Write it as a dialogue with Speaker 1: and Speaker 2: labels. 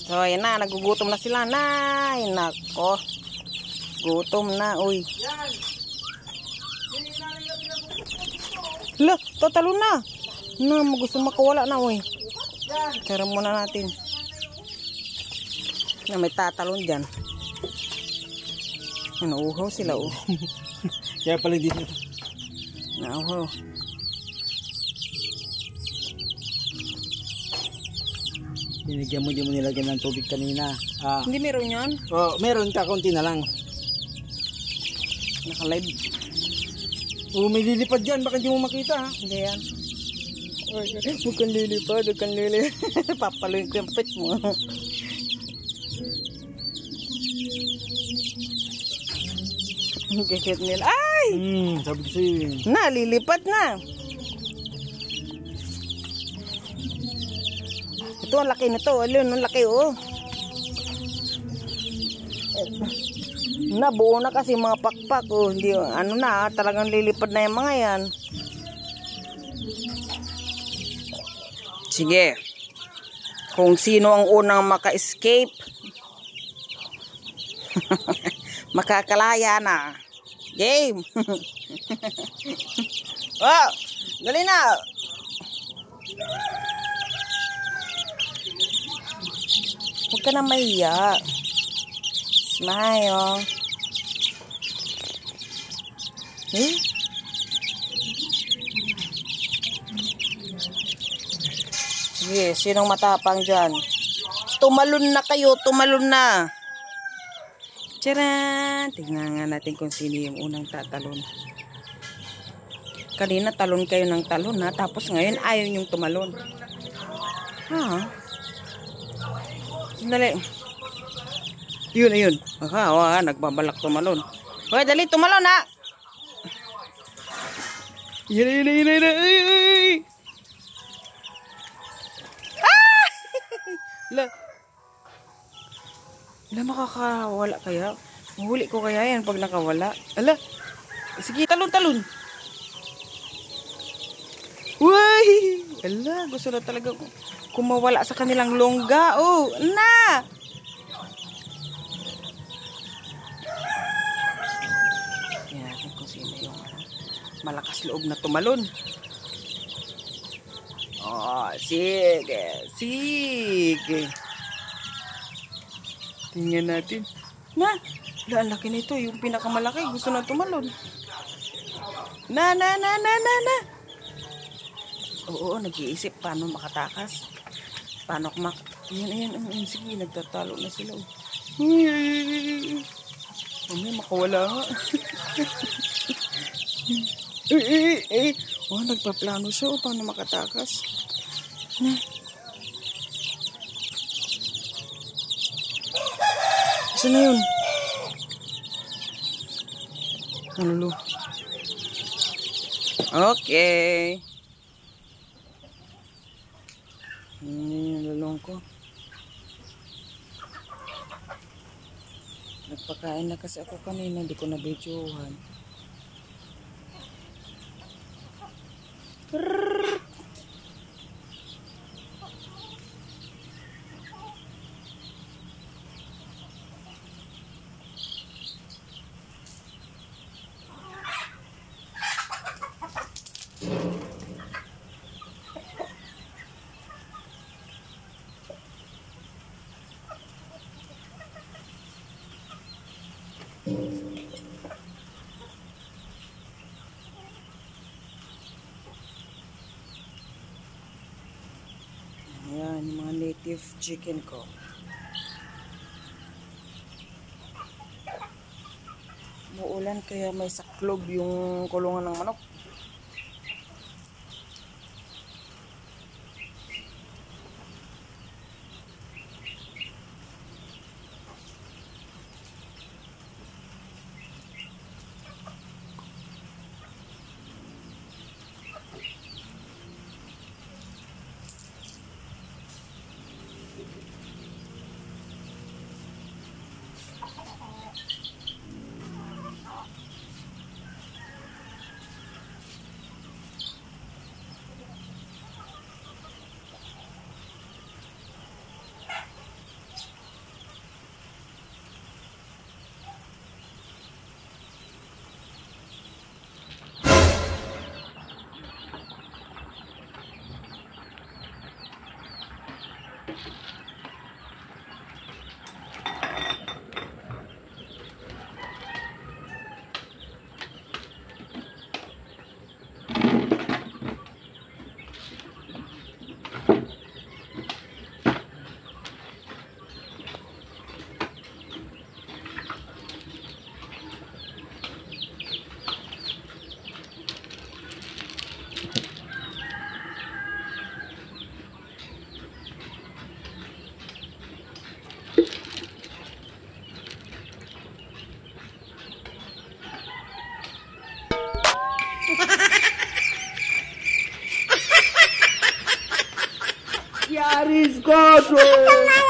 Speaker 1: So, ayan na. Nagugutom na sila. Nay, nako. Gutom na, uy. Hala, tatalon na. Na, gusto makawala na, uy. Tara muna natin. Na, may tatalon dyan. Nauuhaw sila, oh.
Speaker 2: Kaya pala dito.
Speaker 1: Nauuhaw.
Speaker 2: Binigyan mo, di mo nilagyan ng tubig kanina.
Speaker 1: Hindi meron yan?
Speaker 2: Oh, meron ka, konti na lang.
Speaker 1: Naka-live.
Speaker 2: Oh, may lilipad dyan, baka hindi mo makita ha.
Speaker 1: Hindi yan. Huwag kang lilipad, huwag kang lilipad. Papaluin ko yung pet mo. Kikit nila. Ay!
Speaker 2: Sabi ko sa'yo.
Speaker 1: Na, lilipad na. Ito, ang laki nito. Alun, ang laki, oh. Nabuo na kasi mga pakpak, oh. Hindi, ano na, talagang lilipad na yung mga yan. Sige. Kung sino ang unang maka-escape, makakalaya na. Game. Oh, dali na. Huwag ka na mahiya. Smile. Sige, sinong matapang dyan? Tumalon na kayo, tumalon na. Tcharan! Tingnan nga natin kung sino yung unang tatalon. Kanina talon kayo ng talon ha, tapos ngayon ayaw yung tumalon. Ha? Dali. Yun, ayun. Nagbabalak tumalon. Okay, dali, tumalon ha! Yun. Ay! Ah! Ala, makakawala kaya? Mahuli ko kaya yan pag nakawala. Ala, sige, talon. Uy! Ala, gusto na talaga kumawala sa kanilang longga. Oh, na! Yan natin kung sino yung malakas loob na tumalon. Oh, sige. Tingnan natin. Na, ang laki nito. Yung pinakamalaki. Gusto na tumalon. Na. Oo, nag-iisip. Paano makatakas? Paano Ayan. Sige, nagtatalo na sila. May makawala nga. Oh, nagpaplano siya. Paano makatakas? Na. Saan na yun? Nalulo. Okay. Yung lalong ko. Nagpakain na kasi ako kanina. Hindi ko na-videohan. Ayan, yung mga native chicken ko. Muulan kaya may saklob yung kulungan ng manok.
Speaker 3: God!